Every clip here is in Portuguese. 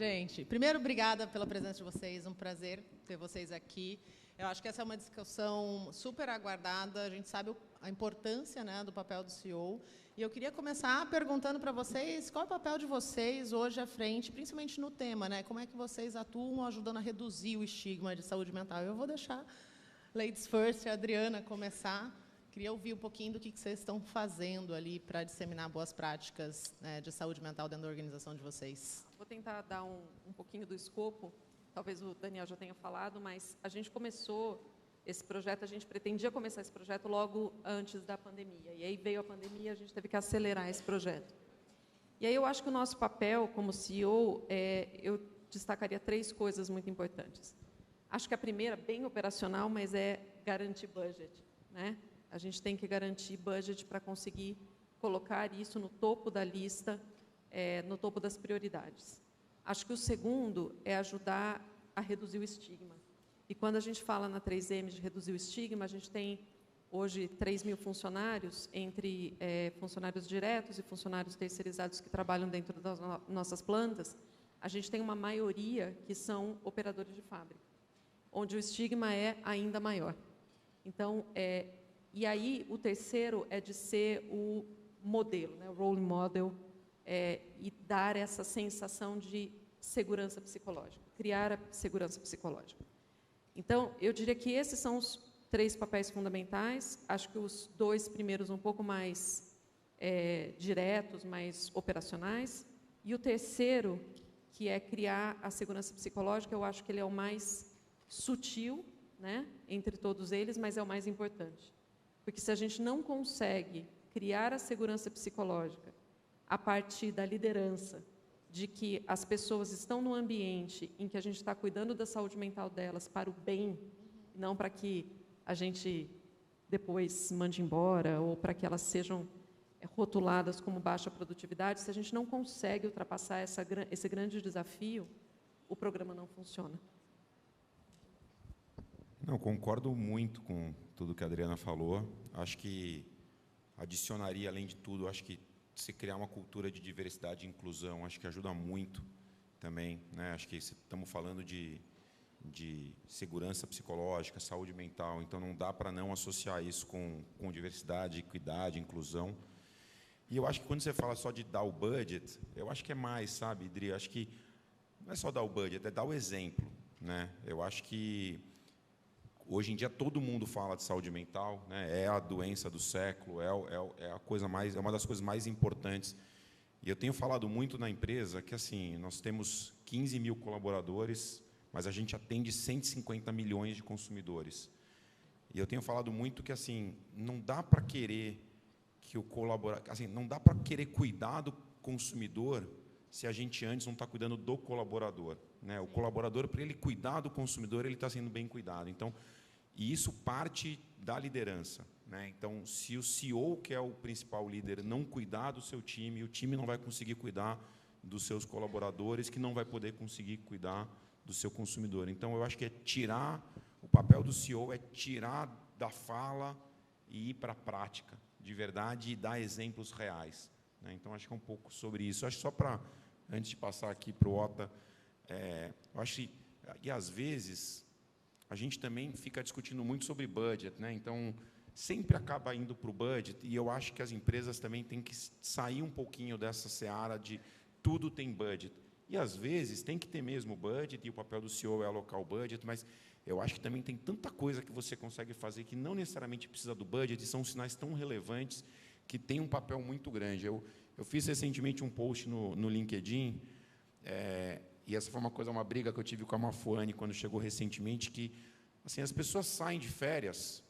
Gente, primeiro, obrigada pela presença de vocês, um prazer ter vocês aqui. Eu acho que essa é uma discussão super aguardada, a gente sabe a importância, né, do papel do CEO. E eu queria começar perguntando para vocês qual é o papel de vocês hoje à frente, principalmente no tema, né? Como é que vocês atuam ajudando a reduzir o estigma de saúde mental? Eu vou deixar Ladies First, a Adriana, começar. Queria ouvir um pouquinho do que vocês estão fazendo ali para disseminar boas práticas, né, de saúde mental dentro da organização de vocês. Vou tentar dar um pouquinho do escopo. Talvez o Daniel já tenha falado, mas a gente começou esse projeto, a gente pretendia começar esse projeto logo antes da pandemia. E aí veio a pandemia, a gente teve que acelerar esse projeto. E aí eu acho que o nosso papel como CEO, eu destacaria 3 coisas muito importantes. Acho que a primeira, bem operacional, mas é garantir budget, né? A gente tem que garantir budget para conseguir colocar isso no topo da lista, no topo das prioridades. Acho que o segundo é ajudar a reduzir o estigma. E quando a gente fala na 3M de reduzir o estigma, a gente tem hoje 3.000 funcionários, entre funcionários diretos e funcionários terceirizados que trabalham dentro das nossas plantas. A gente tem uma maioria que são operadores de fábrica, onde o estigma é ainda maior. Então, e aí o terceiro é de ser o modelo, né, o role model, e dar essa sensação de segurança psicológica, criar a segurança psicológica. Então, eu diria que esses são os 3 papéis fundamentais. Acho que os 2 primeiros um pouco mais diretos, mais operacionais. E o terceiro, que é criar a segurança psicológica, eu acho que ele é o mais sutil, né, entre todos eles, mas é o mais importante. Porque se a gente não consegue criar a segurança psicológica a partir da liderança, de que as pessoas estão no ambiente em que a gente está cuidando da saúde mental delas para o bem, não para que a gente depois mande embora ou para que elas sejam rotuladas como baixa produtividade, se a gente não consegue ultrapassar esse grande desafio, o programa não funciona. Não, concordo muito com tudo que a Adriana falou. Acho que adicionaria, além de tudo, acho que se criar uma cultura de diversidade e inclusão, acho que ajuda muito também, né? Acho que estamos falando de segurança psicológica, saúde mental, então não dá para não associar isso com diversidade, equidade, inclusão. E eu acho que quando você fala só de dar o budget, eu acho que é mais, sabe, Idri? Acho que não é só dar o budget, é dar o exemplo, né? Eu acho que hoje em dia todo mundo fala de saúde mental, né? É a doença do século, é a coisa mais, é uma das coisas mais importantes. E eu tenho falado muito na empresa que assim nós temos 15.000 colaboradores, mas a gente atende 150 milhões de consumidores. E eu tenho falado muito que assim não dá para querer que o colaborador, assim, não dá para querer cuidar do consumidor se a gente antes não está cuidando do colaborador, né? O colaborador, para ele cuidar do consumidor, ele está sendo bem cuidado. Então, e isso parte da liderança, né? Então, se o CEO, que é o principal líder, não cuidar do seu time, o time não vai conseguir cuidar dos seus colaboradores, que não vai poder conseguir cuidar do seu consumidor. Então, eu acho que o papel do CEO é tirar da fala e ir para a prática, de verdade, e dar exemplos reais, né? Então, acho que é um pouco sobre isso. Acho que só para, antes de passar aqui para o Ota, eu acho que, e às vezes, a gente também fica discutindo muito sobre budget, né? Então, sempre acaba indo para o budget, e eu acho que as empresas também têm que sair um pouquinho dessa seara de tudo tem budget. E, às vezes, tem que ter mesmo budget, e o papel do CEO é alocar o budget, mas eu acho que também tem tanta coisa que você consegue fazer que não necessariamente precisa do budget, e são sinais tão relevantes que tem um papel muito grande. Eu fiz recentemente um post no LinkedIn, e essa foi uma briga que eu tive com a Mafuane quando chegou recentemente, que assim, as pessoas saem de férias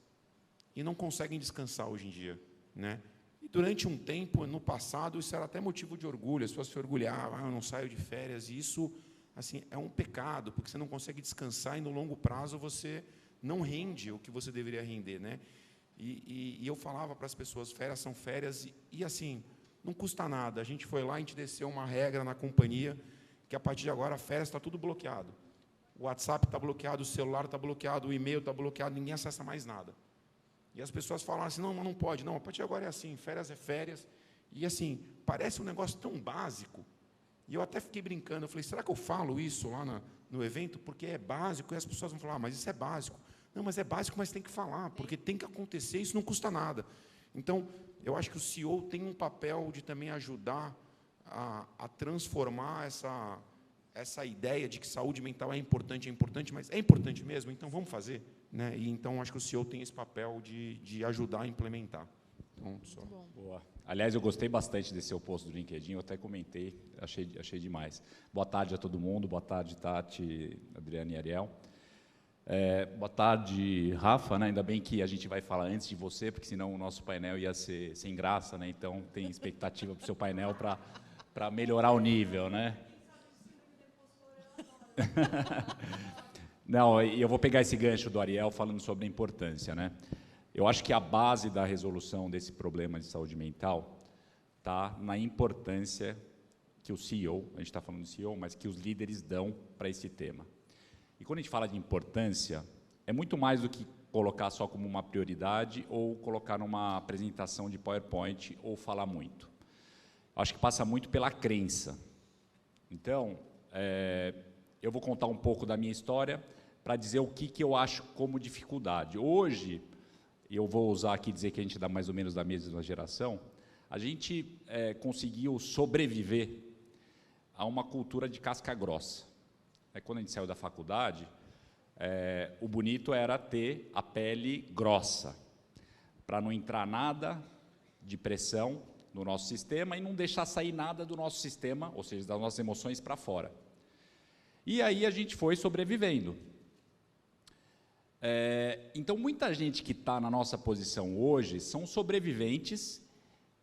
e não conseguem descansar hoje em dia, né? E durante um tempo, no passado, isso era até motivo de orgulho, as pessoas se orgulhavam, eu não saio de férias, e isso assim, é um pecado, porque você não consegue descansar e, no longo prazo, você não rende o que você deveria render, né? E eu falava para as pessoas, férias são férias, e assim, não custa nada. A gente foi lá, a gente desceu uma regra na companhia, que a partir de agora, a férias está tudo bloqueado. O WhatsApp está bloqueado, o celular está bloqueado, o e-mail está bloqueado, ninguém acessa mais nada. E as pessoas falaram assim, não, mas não pode. Não, a partir de agora é assim, férias é férias. E assim, parece um negócio tão básico, E eu até fiquei brincando, eu falei, será que eu falo isso lá no evento? Porque é básico, e as pessoas vão falar, mas isso é básico. Não, mas é básico, mas tem que falar, porque tem que acontecer, isso não custa nada. Então, eu acho que o CEO tem um papel de também ajudar a transformar essa ideia de que saúde mental é importante, mas é importante mesmo, então vamos fazer. Né? E então, acho que o CEO tem esse papel de ajudar a implementar. Então, só. Boa. Aliás, eu gostei bastante desse seu post do LinkedIn, eu até comentei, achei demais. Boa tarde a todo mundo, boa tarde, Tati, Adriana e Ariel. Boa tarde, Rafa, né? Ainda bem que a gente vai falar antes de você, porque senão o nosso painel ia ser sem graça, né? Então, tem expectativa para o seu painel para melhorar o nível, né? Não, e eu vou pegar esse gancho do Ariel falando sobre a importância, né? Eu acho que a base da resolução desse problema de saúde mental está na importância que o CEO, a gente está falando do CEO, mas que os líderes dão para esse tema. E quando a gente fala de importância, é muito mais do que colocar só como uma prioridade ou colocar numa apresentação de PowerPoint ou falar muito. Acho que passa muito pela crença. Então, eu vou contar um pouco da minha história para dizer o que eu acho como dificuldade. Hoje, eu vou usar aqui dizer que a gente dá mais ou menos da mesma geração, a gente conseguiu sobreviver a uma cultura de casca grossa. Quando a gente saiu da faculdade, o bonito era ter a pele grossa, para não entrar nada de pressão no nosso sistema e não deixar sair nada do nosso sistema, ou seja, das nossas emoções para fora. E aí a gente foi sobrevivendo. Então, muita gente que está na nossa posição hoje são sobreviventes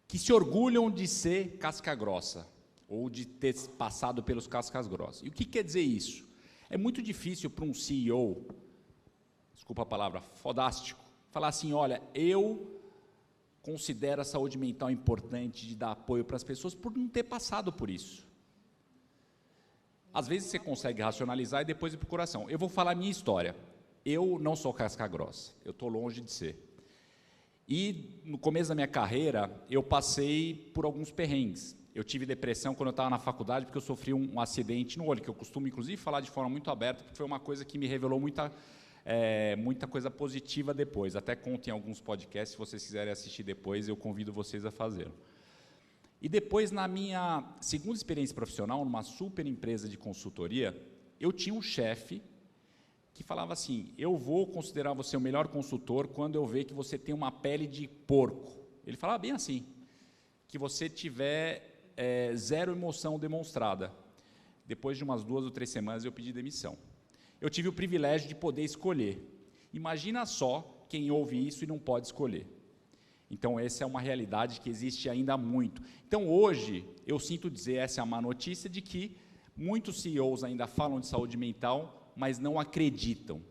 que se orgulham de ser casca grossa, ou de ter passado pelos cascas grossas. E o que quer dizer isso? É muito difícil para um CEO, desculpa a palavra, fodástico, falar assim, olha, eu considero a saúde mental importante de dar apoio para as pessoas por não ter passado por isso. Às vezes você consegue racionalizar e depois ir para o coração. Eu vou falar a minha história. Eu não sou casca grossa, eu estou longe de ser. E no começo da minha carreira, eu passei por alguns perrengues. Eu tive depressão quando eu estava na faculdade, porque eu sofri um acidente no olho, que eu costumo, inclusive, falar de forma muito aberta, porque foi uma coisa que me revelou muita coisa positiva depois. Até conto em alguns podcasts, se vocês quiserem assistir depois, eu convido vocês a fazê-lo. E depois, na minha segunda experiência profissional, numa super empresa de consultoria, eu tinha um chefe que falava assim, eu vou considerar você o melhor consultor quando eu ver que você tem uma pele de porco. Ele falava bem assim, que você tiver zero emoção demonstrada. Depois de umas 2 ou 3 semanas, eu pedi demissão. Eu tive o privilégio de poder escolher. Imagina só quem ouve isso e não pode escolher. Então, essa é uma realidade que existe ainda muito. Então, hoje, eu sinto dizer, essa é a má notícia, de que muitos CEOs ainda falam de saúde mental, mas não acreditam.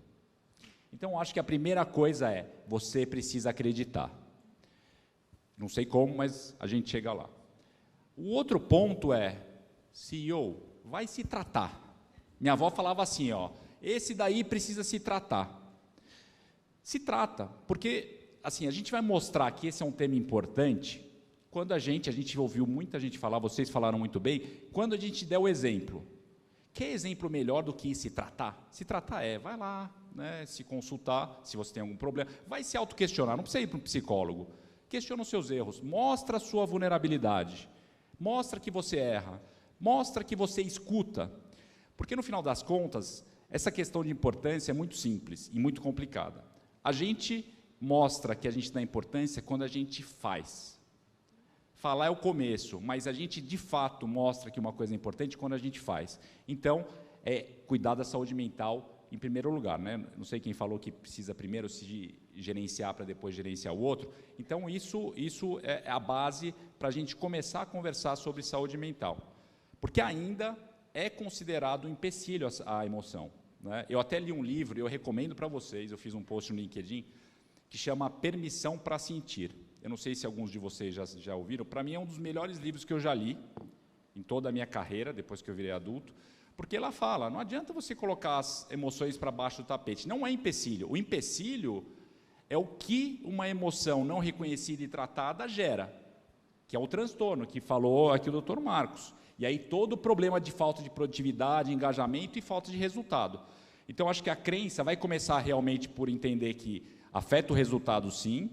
Então, acho que a primeira coisa é, você precisa acreditar. Não sei como, mas a gente chega lá. O outro ponto é, CEO, vai se tratar. Minha avó falava assim, ó, esse daí precisa se tratar. Se trata, porque assim, a gente vai mostrar que esse é um tema importante quando a gente ouviu muita gente falar, vocês falaram muito bem, quando a gente der o exemplo. Que exemplo melhor do que se tratar? Se tratar vai lá, né, se consultar, se você tem algum problema, vai se autoquestionar, não precisa ir para um psicólogo. Questiona os seus erros, mostra a sua vulnerabilidade, mostra que você erra, mostra que você escuta. Porque, no final das contas, essa questão de importância é muito simples e muito complicada. A gente mostra que a gente dá importância quando a gente faz. Falar é o começo, mas a gente, de fato, mostra que uma coisa é importante quando a gente faz. Então, cuidar da saúde mental em primeiro lugar, né? Não sei quem falou que precisa primeiro se gerenciar para depois gerenciar o outro. Então, isso é a base para a gente começar a conversar sobre saúde mental. Porque ainda é considerado um empecilho a emoção, né? Eu até li um livro, eu recomendo para vocês, eu fiz um post no LinkedIn, que chama Permissão para Sentir. Eu não sei se alguns de vocês já ouviram, para mim é um dos melhores livros que eu já li, em toda a minha carreira, depois que eu virei adulto, porque ela fala, não adianta você colocar as emoções para baixo do tapete, não é empecilho. O empecilho é o que uma emoção não reconhecida e tratada gera, que é o transtorno, que falou aqui o Dr. Marcos. E aí todo o problema de falta de produtividade, engajamento e falta de resultado. Então, acho que a crença vai começar realmente por entender que afeta o resultado, sim,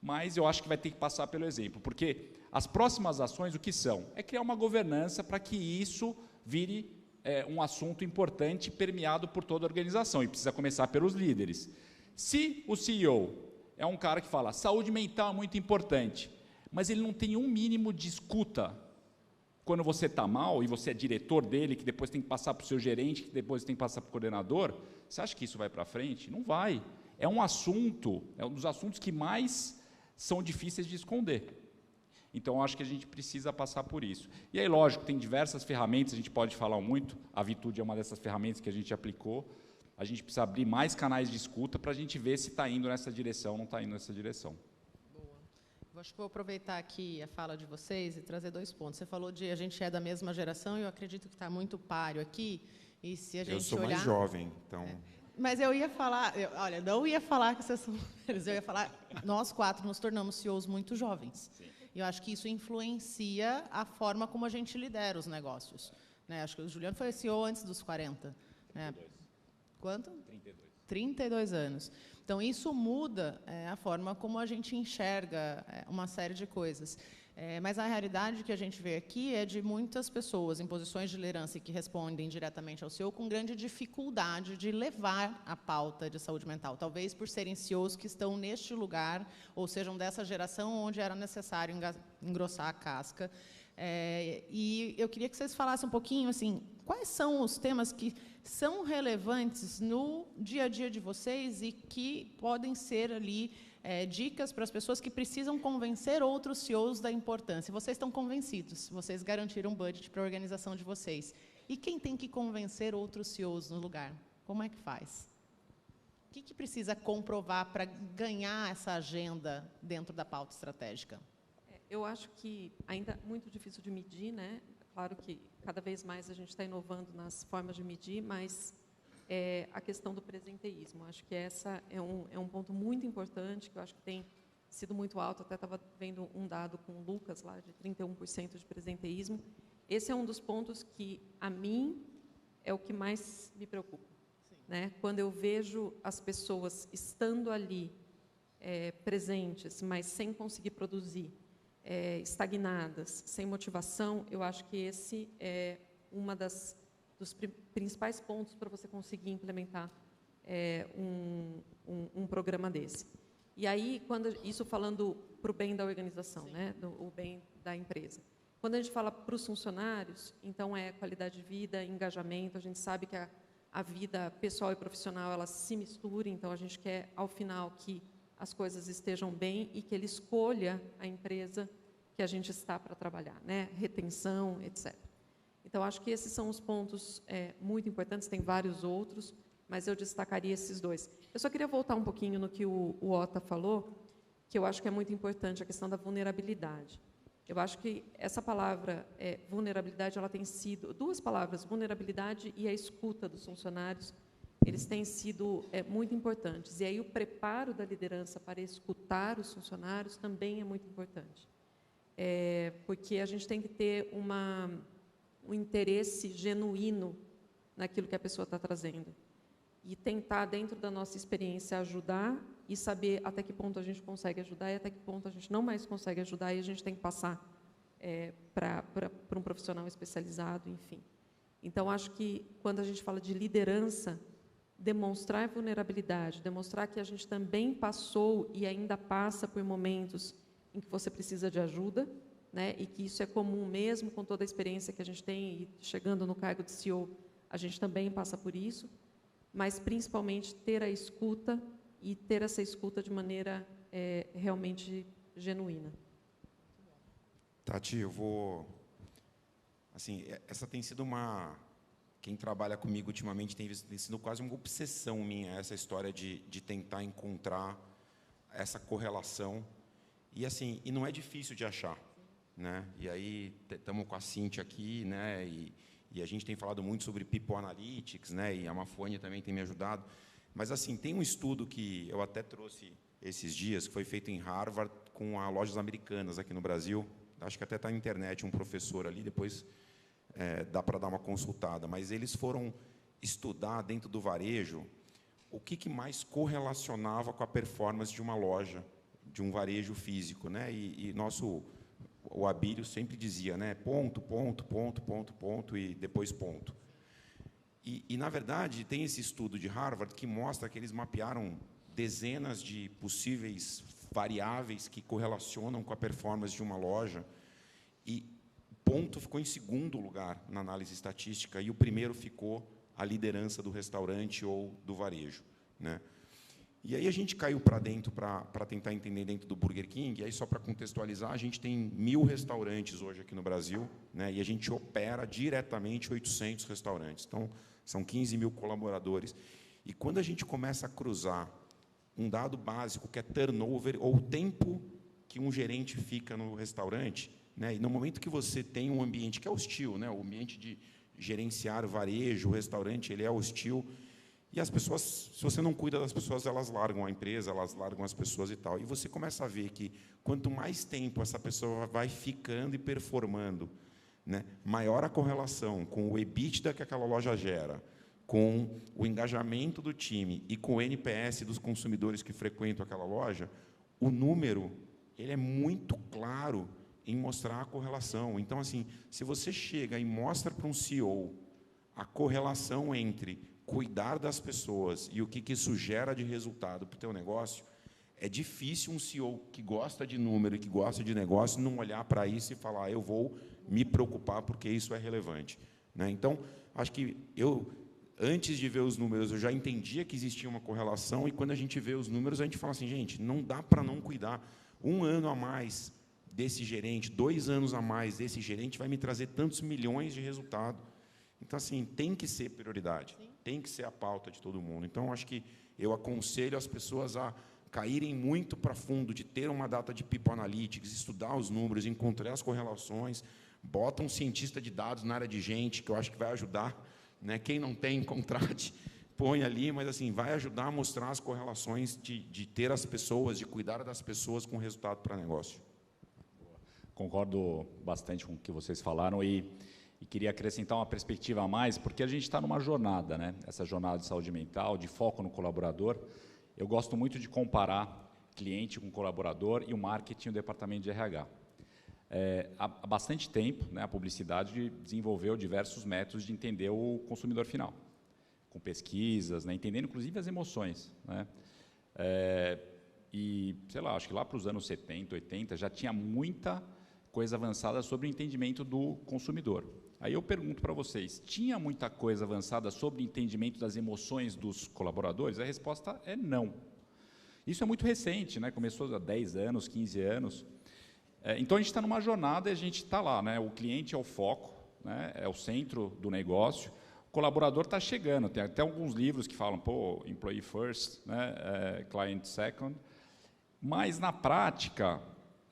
mas eu acho que vai ter que passar pelo exemplo, porque as próximas ações, o que são? É criar uma governança para que isso vire um assunto importante, permeado por toda a organização, e precisa começar pelos líderes. Se o CEO é um cara que fala, saúde mental é muito importante, mas ele não tem um mínimo de escuta quando você está mal, e você é diretor dele, que depois tem que passar para o seu gerente, que depois tem que passar para o coordenador, você acha que isso vai para frente? Não vai. É um dos assuntos que mais são difíceis de esconder. Então, acho que a gente precisa passar por isso. E aí, lógico, tem diversas ferramentas, a gente pode falar muito, a Vitude é uma dessas ferramentas que a gente aplicou, a gente precisa abrir mais canais de escuta para a gente ver se está indo nessa direção ou não está indo nessa direção. Eu acho que vou aproveitar aqui a fala de vocês e trazer 2 pontos. Você falou de a gente é da mesma geração, e eu acredito que está muito páreo aqui, e se a gente Eu sou olhar... mais jovem, então... Mas eu ia falar, olha, não ia falar que vocês são mulheres, eu ia falar, nós 4 nos tornamos CEOs muito jovens. Sim. E eu acho que isso influencia a forma como a gente lidera os negócios. Né? Acho que o Juliano foi CEO antes dos 40. 32. Né? Quanto? 32 anos. Então, isso muda a forma como a gente enxerga uma série de coisas. Mas a realidade que a gente vê aqui é de muitas pessoas em posições de liderança e que respondem diretamente ao CEO com grande dificuldade de levar a pauta de saúde mental, talvez por serem CEOs que estão neste lugar, ou sejam dessa geração onde era necessário engrossar a casca. E eu queria que vocês falassem um pouquinho, assim, quais são os temas que são relevantes no dia a dia de vocês e que podem ser ali dicas para as pessoas que precisam convencer outros CEOs da importância. Vocês estão convencidos, vocês garantiram um budget para a organização de vocês. E quem tem que convencer outros CEOs no lugar? Como é que faz? O que precisa comprovar para ganhar essa agenda dentro da pauta estratégica? Eu acho que ainda é muito difícil de medir, né? Claro que cada vez mais a gente está inovando nas formas de medir, mas a questão do presenteísmo. Acho que essa é um ponto muito importante, que eu acho que tem sido muito alto. Até estava vendo um dado com o Lucas, lá, de 31% de presenteísmo. Esse é um dos pontos que, a mim, é o que mais me preocupa. Né? Quando eu vejo as pessoas estando ali, presentes, mas sem conseguir produzir, estagnadas, sem motivação, eu acho que esse é uma dos principais pontos para você conseguir implementar um programa desse. E aí, isso falando para o bem da organização, né, o bem da empresa. Quando a gente fala para os funcionários, então é qualidade de vida, engajamento, a gente sabe que a vida pessoal e profissional, elas se misturam, então a gente quer, ao final, que as coisas estejam bem e que ele escolha a empresa que a gente está para trabalhar, né? Retenção, etc. Então, acho que esses são os pontos muito importantes, tem vários outros, mas eu destacaria esses 2. Eu só queria voltar um pouquinho no que o Ota falou, que eu acho que é muito importante, a questão da vulnerabilidade. Eu acho que essa palavra, vulnerabilidade, ela tem sido, 2 palavras, vulnerabilidade e a escuta dos funcionários, eles têm sido muito importantes. E aí o preparo da liderança para escutar os funcionários também é muito importante. Porque a gente tem que ter um interesse genuíno naquilo que a pessoa está trazendo. E tentar, dentro da nossa experiência, ajudar e saber até que ponto a gente consegue ajudar e até que ponto a gente não mais consegue ajudar e a gente tem que passar para um profissional especializado, enfim. Então, acho que, quando a gente fala de liderança, demonstrar vulnerabilidade, demonstrar que a gente também passou e ainda passa por momentos em que você precisa de ajuda, né, e que isso é comum mesmo com toda a experiência que a gente tem, e chegando no cargo de CEO, a gente também passa por isso, mas principalmente ter a escuta e ter essa escuta de maneira realmente genuína. Tati, eu vou... Assim, essa tem sido uma... Quem trabalha comigo ultimamente tem sido quase uma obsessão minha, essa história de tentar encontrar essa correlação. E, assim, não é difícil de achar. Né? E aí, estamos com a Cíntia aqui, né? E a gente tem falado muito sobre People Analytics, né? E a Mafone também tem me ajudado. Mas, assim, tem um estudo que eu até trouxe esses dias, que foi feito em Harvard com as lojas americanas aqui no Brasil. Acho que até está na internet um professor ali, depois dá para dar uma consultada, mas eles foram estudar dentro do varejo o que mais correlacionava com a performance de uma loja, de um varejo físico, né? E o Abílio sempre dizia, né? Ponto, ponto, ponto, ponto, ponto e depois ponto. E, na verdade, tem esse estudo de Harvard que mostra que eles mapearam dezenas de possíveis variáveis que correlacionam com a performance de uma loja, e ponto ficou em segundo lugar na análise estatística, e o primeiro ficou a liderança do restaurante ou do varejo, né? E aí a gente caiu para dentro para tentar entender dentro do Burger King, e aí, só para contextualizar, a gente tem 1.000 restaurantes hoje aqui no Brasil, né? E a gente opera diretamente 800 restaurantes, então são 15 mil colaboradores. E quando a gente começa a cruzar um dado básico, que é turnover, ou o tempo que um gerente fica no restaurante, né? E no momento que você tem um ambiente que é hostil, né? O ambiente de gerenciar o varejo, o restaurante, ele é hostil, e as pessoas, se você não cuida das pessoas, elas largam a empresa, elas largam as pessoas e tal. E você começa a ver que, quanto mais tempo essa pessoa vai ficando e performando, né, maior a correlação com o EBITDA que aquela loja gera, com o engajamento do time e com o NPS dos consumidores que frequentam aquela loja, o número ele é muito claro em mostrar a correlação. Então, assim, se você chega e mostra para um CEO a correlação entre cuidar das pessoas e o que isso gera de resultado para o teu negócio, é difícil um CEO que gosta de número e que gosta de negócio não olhar para isso e falar, eu vou me preocupar porque isso é relevante, né? Então, acho que antes de ver os números, eu já entendia que existia uma correlação, e quando a gente vê os números, a gente fala assim, gente, não dá para não cuidar. 1 ano a mais desse gerente, 2 anos a mais desse gerente vai me trazer tantos milhões de resultado. Então, assim, tem que ser prioridade, tem que ser a pauta de todo mundo. Então, acho que eu aconselho as pessoas a caírem muito para fundo, de ter uma data de People Analytics, estudar os números, encontrar as correlações, bota um cientista de dados na área de gente, que eu acho que vai ajudar, né? Quem não tem, contrate, põe ali, mas assim, vai ajudar a mostrar as correlações de ter as pessoas, de cuidar das pessoas com resultado para negócio. Concordo bastante com o que vocês falaram e queria acrescentar uma perspectiva a mais, porque a gente está numa jornada, né? Essa jornada de saúde mental, de foco no colaborador. Eu gosto muito de comparar cliente com colaborador e o marketing e o departamento de RH. Há bastante tempo, né, a publicidade desenvolveu diversos métodos de entender o consumidor final, com pesquisas, né, entendendo inclusive as emoções, né? E, sei lá, acho que lá para os anos 70, 80, já tinha muita coisa avançada sobre o entendimento do consumidor. Aí eu pergunto para vocês, tinha muita coisa avançada sobre o entendimento das emoções dos colaboradores? A resposta é não. Isso é muito recente, né? Começou há 10 anos, 15 anos. Então, a gente está numa jornada e a gente está lá, né? O cliente é o foco, né? É o centro do negócio. O colaborador está chegando. Tem até alguns livros que falam, pô, employee first, né? Client second. Mas, na prática,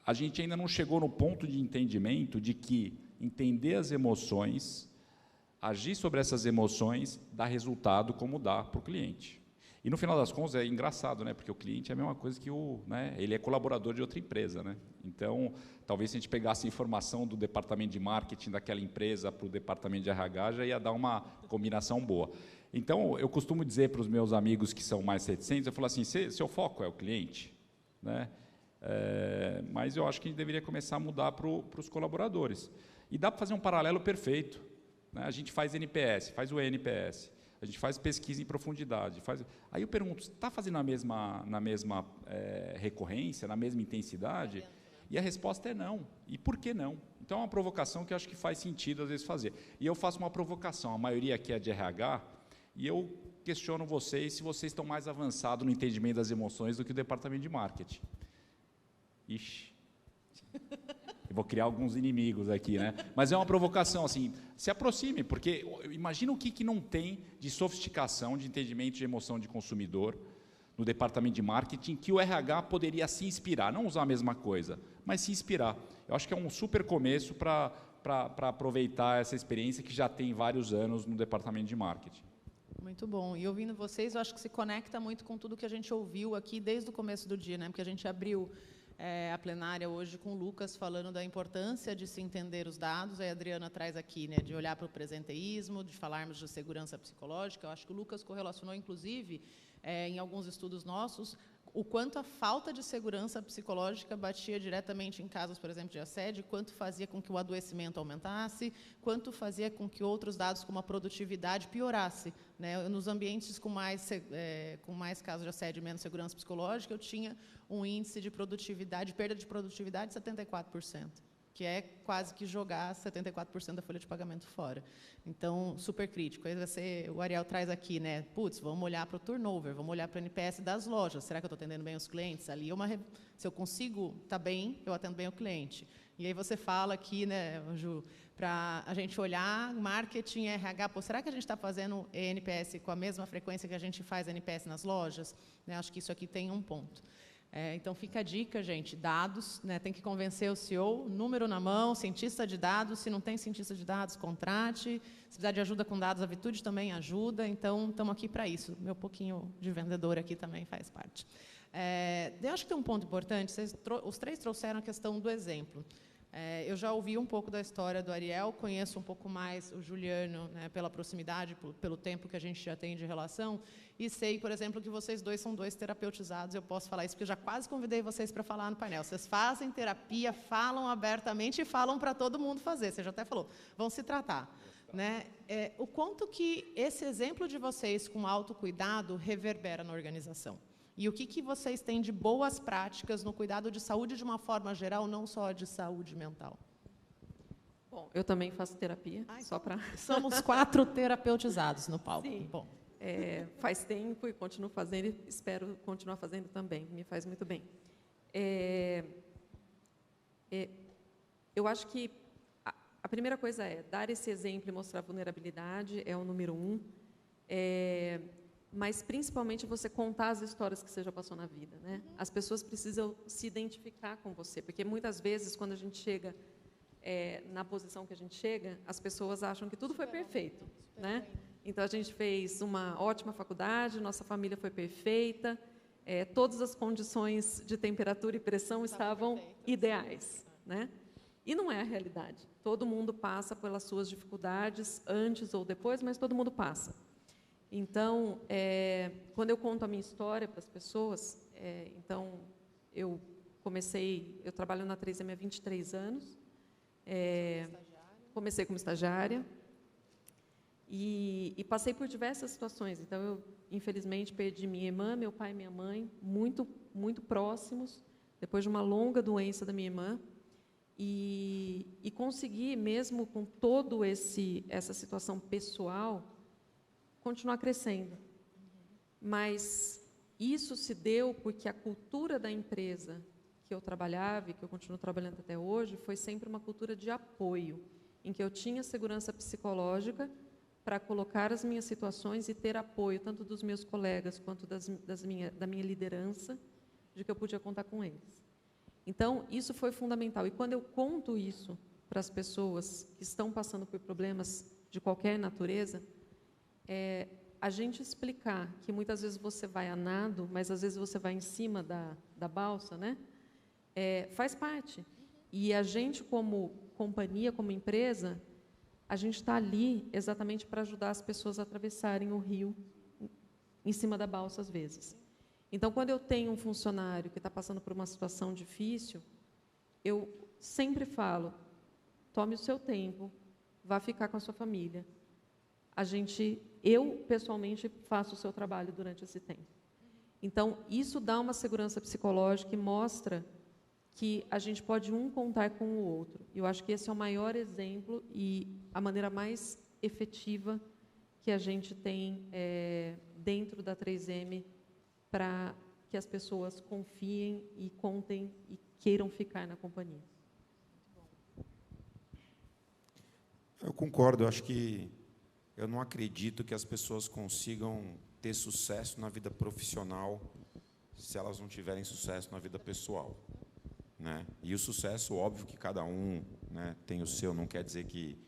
a gente ainda não chegou no ponto de entendimento de que entender as emoções, agir sobre essas emoções, dá resultado como dá para o cliente. E, no final das contas, é engraçado, né? Porque o cliente é a mesma coisa que ele é colaborador de outra empresa, né? Então, talvez se a gente pegasse a informação do departamento de marketing daquela empresa para o departamento de RH, já ia dar uma combinação boa. Então, eu costumo dizer para os meus amigos que são mais reticentes, eu falo assim, seu foco é o cliente, né? Mas eu acho que a gente deveria começar a mudar para os colaboradores. E dá para fazer um paralelo perfeito, né? A gente faz NPS, faz o NPS, a gente faz pesquisa em profundidade. Aí eu pergunto, está fazendo na mesma recorrência, na mesma intensidade? E a resposta é não. E por que não? Então, é uma provocação que eu acho que faz sentido, às vezes, fazer. E eu faço uma provocação, a maioria aqui é de RH, e eu questiono vocês se vocês estão mais avançados no entendimento das emoções do que o departamento de marketing. Ixi. Eu vou criar alguns inimigos aqui, né? Mas é uma provocação, assim, se aproxime, porque imagina o que não tem de sofisticação, de entendimento de emoção de consumidor no departamento de marketing, que o RH poderia se inspirar, não usar a mesma coisa, mas se inspirar. Eu acho que é um super começo para aproveitar essa experiência que já tem vários anos no departamento de marketing. Muito bom. E ouvindo vocês, eu acho que se conecta muito com tudo que a gente ouviu aqui desde o começo do dia, né? Porque a gente abriu a plenária hoje com o Lucas falando da importância de se entender os dados. Aí a Adriana traz aqui, né, de olhar para o presenteísmo, de falarmos de segurança psicológica. Eu acho que o Lucas correlacionou, inclusive, em alguns estudos nossos, o quanto a falta de segurança psicológica batia diretamente em casos, por exemplo, de assédio, quanto fazia com que o adoecimento aumentasse, quanto fazia com que outros dados, como a produtividade, piorasse, né? Nos ambientes com mais casos de assédio e menos segurança psicológica, eu tinha um índice de produtividade, perda de produtividade de 74%, que é quase que jogar 74% da folha de pagamento fora. Então, super crítico. Aí o Ariel traz aqui, né? Putz, vamos olhar para o turnover, vamos olhar para o NPS das lojas. Será que eu estou atendendo bem os clientes? Ali, se eu consigo estar bem, eu atendo bem o cliente. E aí você fala aqui, né, Ju, para a gente olhar marketing, RH, pô, será que a gente está fazendo NPS com a mesma frequência que a gente faz NPS nas lojas? Né, acho que isso aqui tem um ponto. Então, fica a dica, gente, dados, né, tem que convencer o CEO, número na mão, cientista de dados, se não tem cientista de dados, contrate, se precisar de ajuda com dados, a Vitude também ajuda, então, estamos aqui para isso. Meu pouquinho de vendedor aqui também faz parte. Eu acho que tem um ponto importante, os três trouxeram a questão do exemplo. Eu já ouvi um pouco da história do Ariel, conheço um pouco mais o Juliano, né, pela proximidade, pelo tempo que a gente já tem de relação, e sei, por exemplo, que vocês dois são dois terapeutizados, eu posso falar isso, porque eu já quase convidei vocês para falar no painel. Vocês fazem terapia, falam abertamente e falam para todo mundo fazer, você já até falou, vão se tratar. Né? O quanto que esse exemplo de vocês com autocuidado reverbera na organização? E o que vocês têm de boas práticas no cuidado de saúde de uma forma geral, não só de saúde mental? Bom, eu também faço terapia, só para... Somos 4 terapeutizados no palco. Sim. Bom. Faz tempo e continuo fazendo, e espero continuar fazendo também, me faz muito bem. Eu acho que a primeira coisa é dar esse exemplo e mostrar vulnerabilidade, é o número 1. Mas, principalmente, você contar as histórias que você já passou na vida, né? As pessoas precisam se identificar com você, porque, muitas vezes, quando a gente chega na posição que a gente chega, as pessoas acham que tudo foi perfeito, né? Então, a gente fez uma ótima faculdade, nossa família foi perfeita, todas as condições de temperatura e pressão estavam ideais, né? E não é a realidade. Todo mundo passa pelas suas dificuldades, antes ou depois, mas todo mundo passa. Então, quando eu conto a minha história para as pessoas, então, eu trabalho na 3M há 23 anos, comecei como estagiária, e passei por diversas situações. Então, eu, infelizmente, perdi minha irmã, meu pai e minha mãe, muito, muito próximos, depois de uma longa doença da minha irmã, e consegui, mesmo com toda essa situação pessoal, continuar crescendo. Mas isso se deu porque a cultura da empresa que eu trabalhava e que eu continuo trabalhando até hoje foi sempre uma cultura de apoio, em que eu tinha segurança psicológica para colocar as minhas situações e ter apoio tanto dos meus colegas quanto da minha liderança, de que eu podia contar com eles. Então, isso foi fundamental. E quando eu conto isso para as pessoas que estão passando por problemas de qualquer natureza, a gente explicar que muitas vezes você vai a nado, mas às vezes você vai em cima da balsa, né? Faz parte. E a gente, como companhia, como empresa, a gente está ali exatamente para ajudar as pessoas a atravessarem o rio em cima da balsa, às vezes. Então, quando eu tenho um funcionário que está passando por uma situação difícil, eu sempre falo, tome o seu tempo, vá ficar com a sua família. Eu, pessoalmente, faço o seu trabalho durante esse tempo. Então, isso dá uma segurança psicológica e mostra que a gente pode contar com o outro. Eu acho que esse é o maior exemplo e a maneira mais efetiva que a gente tem dentro da 3M para que as pessoas confiem e contem e queiram ficar na companhia. Eu concordo, eu acho que eu não acredito que as pessoas consigam ter sucesso na vida profissional se elas não tiverem sucesso na vida pessoal, né? E o sucesso, óbvio que cada um, né, tem o seu, não quer dizer que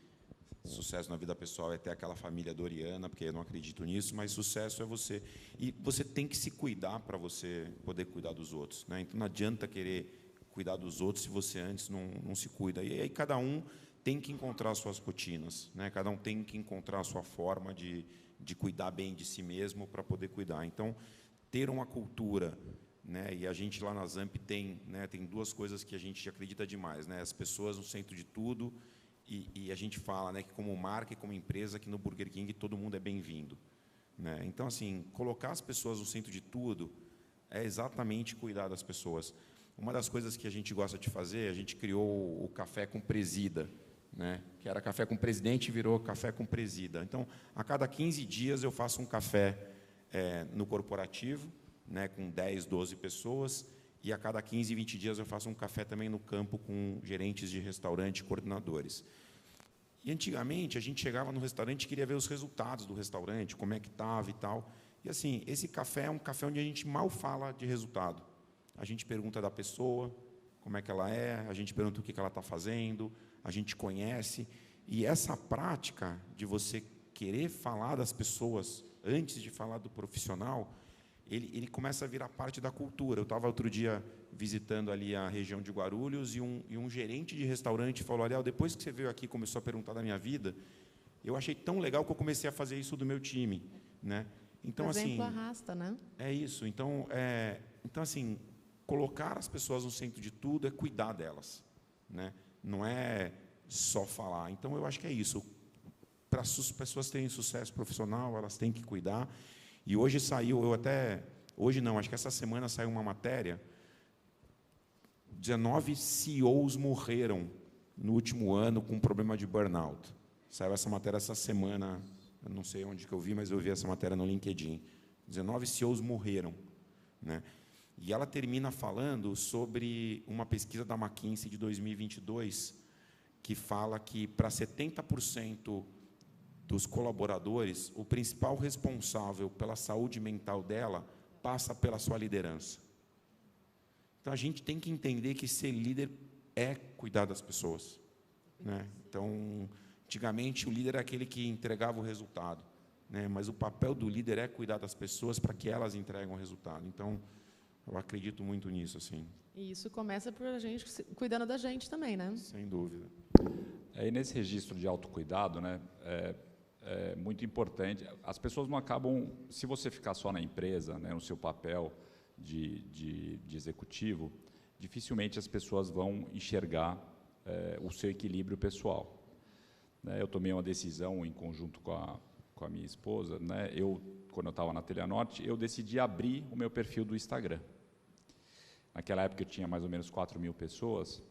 sucesso na vida pessoal é ter aquela família doriana, porque eu não acredito nisso, mas sucesso é você. E você tem que se cuidar para você poder cuidar dos outros, né? Então, não adianta querer cuidar dos outros se você antes não se cuida. E aí cada um tem que encontrar suas rotinas, né? Cada um tem que encontrar a sua forma de cuidar bem de si mesmo para poder cuidar. Então, ter uma cultura, né? E a gente lá na Zamp tem, né, tem duas coisas que a gente acredita demais, né? As pessoas no centro de tudo, e a gente fala, né, que como marca e como empresa, que no Burger King todo mundo é bem-vindo, né? Então, assim, colocar as pessoas no centro de tudo é exatamente cuidar das pessoas. Uma das coisas que a gente gosta de fazer, a gente criou o café com presida, né? Que era café com presidente e virou café com presida. Então, a cada 15 dias eu faço um café no corporativo, né, com 10, 12 pessoas, e a cada 15, 20 dias eu faço um café também no campo com gerentes de restaurante e coordenadores. E antigamente a gente chegava no restaurante e queria ver os resultados do restaurante, como é que estava e tal. E assim, esse café é um café onde a gente mal fala de resultado. A gente pergunta da pessoa, como é que ela é, a gente pergunta o que ela está fazendo, a gente conhece. E essa prática de você querer falar das pessoas antes de falar do profissional, ele começa a virar parte da cultura. Eu estava outro dia visitando ali a região de Guarulhos e um gerente de restaurante falou: Ariel, depois que você veio aqui e começou a perguntar da minha vida, eu achei tão legal que eu comecei a fazer isso do meu time, né? Então, o exemplo assim, arrasta, né? É isso. Então, assim, colocar as pessoas no centro de tudo é cuidar delas, né? Não é só falar. Então, eu acho que é isso. Para as pessoas terem sucesso profissional, elas têm que cuidar. E hoje saiu, hoje não, acho que essa semana saiu uma matéria, 19 CEOs morreram no último ano com problema de burnout. Saiu essa matéria essa semana, eu não sei onde que eu vi, mas eu vi essa matéria no LinkedIn. 19 CEOs morreram, né? E ela termina falando sobre uma pesquisa da McKinsey de 2022, que fala que, para 70% dos colaboradores, o principal responsável pela saúde mental dela passa pela sua liderança. Então, a gente tem que entender que ser líder é cuidar das pessoas, né? Então, antigamente, o líder é aquele que entregava o resultado, né? Mas o papel do líder é cuidar das pessoas para que elas entreguem o resultado. Então, eu acredito muito nisso, assim. E isso começa por a gente cuidando da gente também, né? Sem dúvida. Aí, nesse registro de autocuidado, né, é muito importante. As pessoas não acabam, se você ficar só na empresa, né, no seu papel de executivo, dificilmente as pessoas vão enxergar o seu equilíbrio pessoal. Né, eu tomei uma decisão em conjunto com a minha esposa, né, quando eu estava na Telenorte, eu decidi abrir o meu perfil do Instagram. Naquela época eu tinha mais ou menos 4.000 pessoas,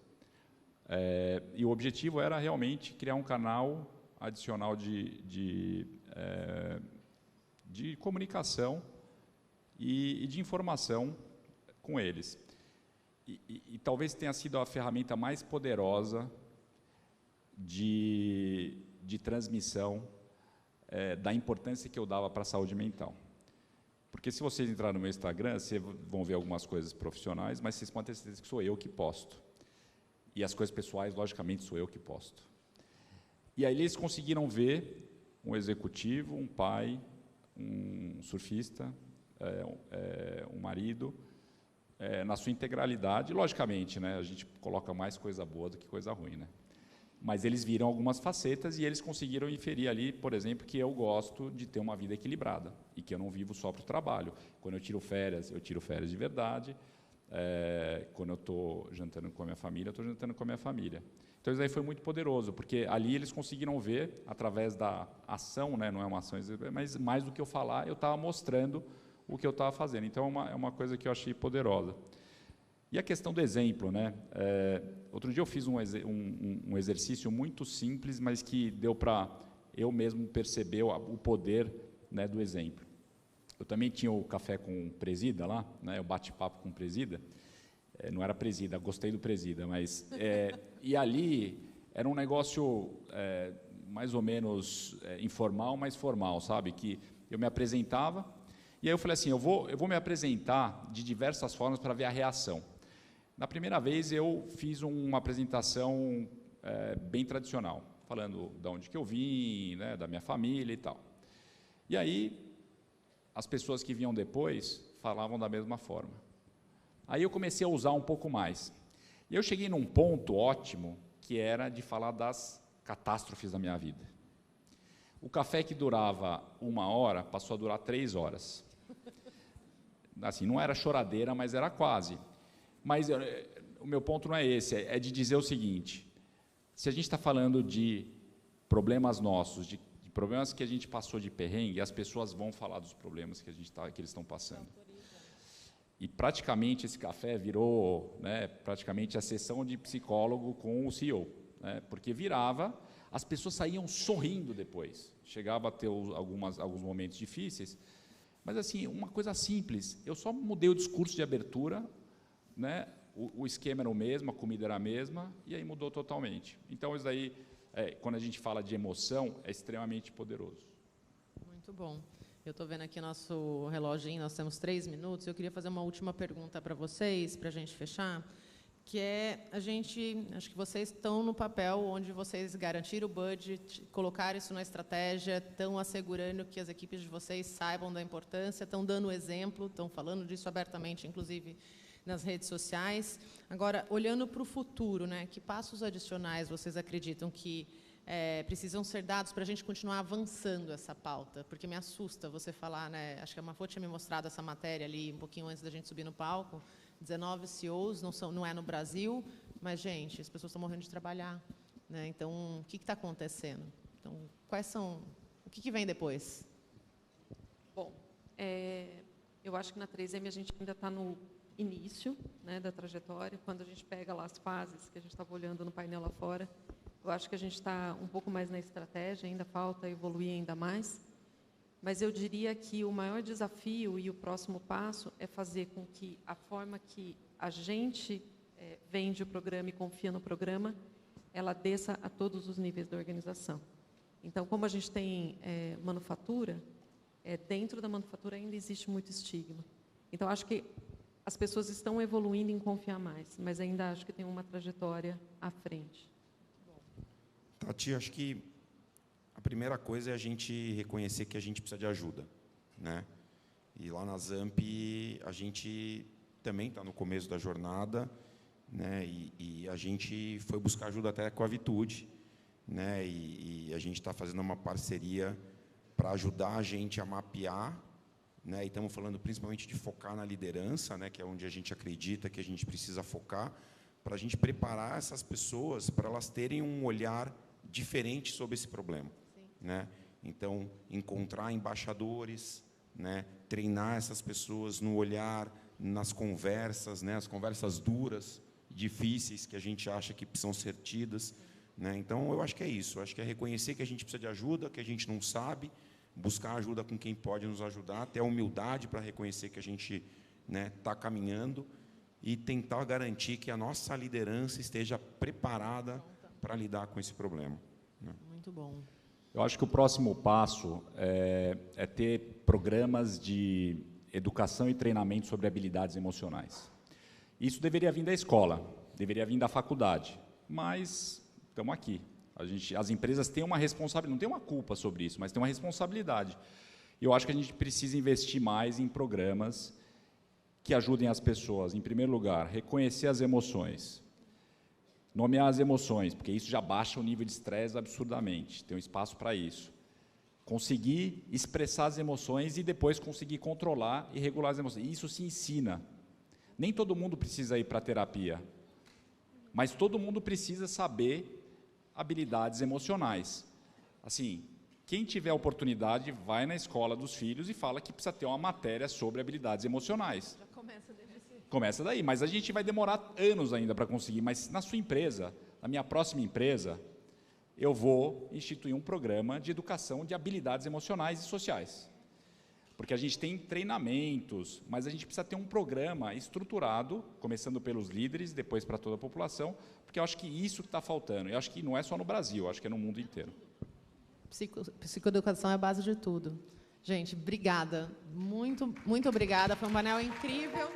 e o objetivo era realmente criar um canal adicional de comunicação e de informação com eles. E talvez tenha sido a ferramenta mais poderosa de transmissão da importância que eu dava para a saúde mental. Porque se vocês entrarem no meu Instagram, vocês vão ver algumas coisas profissionais, mas vocês podem ter certeza que sou eu que posto. E as coisas pessoais, logicamente, sou eu que posto. E aí eles conseguiram ver um executivo, um pai, um surfista, um marido, na sua integralidade. Logicamente, né, a gente coloca mais coisa boa do que coisa ruim, né? Mas eles viram algumas facetas e eles conseguiram inferir ali, por exemplo, que eu gosto de ter uma vida equilibrada e que eu não vivo só para o trabalho. Quando eu tiro férias de verdade. Quando eu estou jantando com a minha família, eu estou jantando com a minha família. Então, isso aí foi muito poderoso, porque ali eles conseguiram ver, através da ação, né, não é uma ação, mas mais do que eu falar, eu estava mostrando o que eu estava fazendo. Então, é uma coisa que eu achei poderosa. E a questão do exemplo, né? Outro dia eu fiz um exercício muito simples, mas que deu para eu mesmo perceber o poder, né, do exemplo. Eu também tinha o café com presida lá, né, o bate-papo com presida. Não era presida, gostei do presida, mas... e ali era um negócio mais ou menos informal, mas formal, sabe? Que eu me apresentava, e aí eu falei assim, eu vou me apresentar de diversas formas para ver a reação. Na primeira vez, eu fiz uma apresentação bem tradicional, falando de onde que eu vim, né, da minha família e tal. E aí, as pessoas que vinham depois falavam da mesma forma. Aí eu comecei a usar um pouco mais. E eu cheguei num ponto ótimo, que era de falar das catástrofes da minha vida. O café que durava 1 hora, passou a durar 3 horas. Assim, não era choradeira, mas era quase. Mas o meu ponto não é esse, é de dizer o seguinte: se a gente está falando de problemas nossos, de problemas que a gente passou de perrengue, as pessoas vão falar dos problemas que eles estão passando. E praticamente esse café virou, né, praticamente a sessão de psicólogo com o CEO, né, porque virava, as pessoas saíam sorrindo depois. Chegava a ter alguns momentos difíceis, mas assim, uma coisa simples, eu só mudei o discurso de abertura, né, o esquema era o mesmo, a comida era a mesma, e aí mudou totalmente. Então, isso daí, quando a gente fala de emoção, é extremamente poderoso. Muito bom. Eu estou vendo aqui nosso reloginho, nós temos 3 minutos. Eu queria fazer uma última pergunta para vocês, para a gente fechar, que é, acho que vocês estão no papel onde vocês garantiram o budget, colocaram isso na estratégia, estão assegurando que as equipes de vocês saibam da importância, estão dando exemplo, estão falando disso abertamente, inclusive nas redes sociais. Agora, olhando para o futuro, né, que passos adicionais vocês acreditam que precisam ser dados para a gente continuar avançando essa pauta? Porque me assusta você falar, né, acho que a Mafô tinha me mostrado essa matéria ali um pouquinho antes da gente subir no palco, 19 CEOs, não é no Brasil, mas, gente, as pessoas estão morrendo de trabalhar, né? Então, o que está acontecendo? Então, o que vem depois? Bom, eu acho que na 3M a gente ainda está no início, né, da trajetória. Quando a gente pega lá as fases que a gente estava olhando no painel lá fora, eu acho que a gente está um pouco mais na estratégia, ainda falta evoluir ainda mais, mas eu diria que o maior desafio e o próximo passo é fazer com que a forma que a gente vende o programa e confia no programa, ela desça a todos os níveis da organização. Então, como a gente tem manufatura, dentro da manufatura ainda existe muito estigma. Então, acho que as pessoas estão evoluindo em confiar mais, mas ainda acho que tem uma trajetória à frente. Tati, acho que a primeira coisa é a gente reconhecer que a gente precisa de ajuda, né? E lá na Zamp a gente também está no começo da jornada, né? E a gente foi buscar ajuda até com a Vitude, né? E a gente está fazendo uma parceria para ajudar a gente a mapear, né? E estamos falando principalmente de focar na liderança, né? Que é onde a gente acredita que a gente precisa focar, para a gente preparar essas pessoas para elas terem um olhar diferente sobre esse problema, né? Então, encontrar embaixadores, né? Treinar essas pessoas no olhar, nas conversas, né? As conversas duras, difíceis, que a gente acha que precisam ser tidas, né? Então, eu acho que é isso. Eu acho que é reconhecer que a gente precisa de ajuda, que a gente não sabe, buscar ajuda com quem pode nos ajudar, ter a humildade para reconhecer que a gente, né, está caminhando e tentar garantir que a nossa liderança esteja preparada para lidar com esse problema, né? Muito bom. Eu acho que o próximo passo é ter programas de educação e treinamento sobre habilidades emocionais. Isso deveria vir da escola, deveria vir da faculdade, mas estamos aqui. As empresas têm uma responsabilidade, não tem uma culpa sobre isso, mas tem uma responsabilidade. E eu acho que a gente precisa investir mais em programas que ajudem as pessoas, em primeiro lugar, reconhecer as emoções, nomear as emoções, porque isso já baixa o nível de estresse absurdamente, tem um espaço para isso. Conseguir expressar as emoções e depois conseguir controlar e regular as emoções. Isso se ensina. Nem todo mundo precisa ir para a terapia, mas todo mundo precisa saber habilidades emocionais. Assim, quem tiver oportunidade, vai na escola dos filhos e fala que precisa ter uma matéria sobre habilidades emocionais. Já começa desde esse... Começa daí, mas a gente vai demorar anos ainda para conseguir. Mas na sua empresa, na minha próxima empresa, eu vou instituir um programa de educação de habilidades emocionais e sociais. Porque a gente tem treinamentos, mas a gente precisa ter um programa estruturado, começando pelos líderes, depois para toda a população, porque eu acho que isso que está faltando. Eu acho que não é só no Brasil, eu acho que é no mundo inteiro. Psicoeducação é a base de tudo. Gente, obrigada. Muito, muito obrigada. Foi um painel incrível.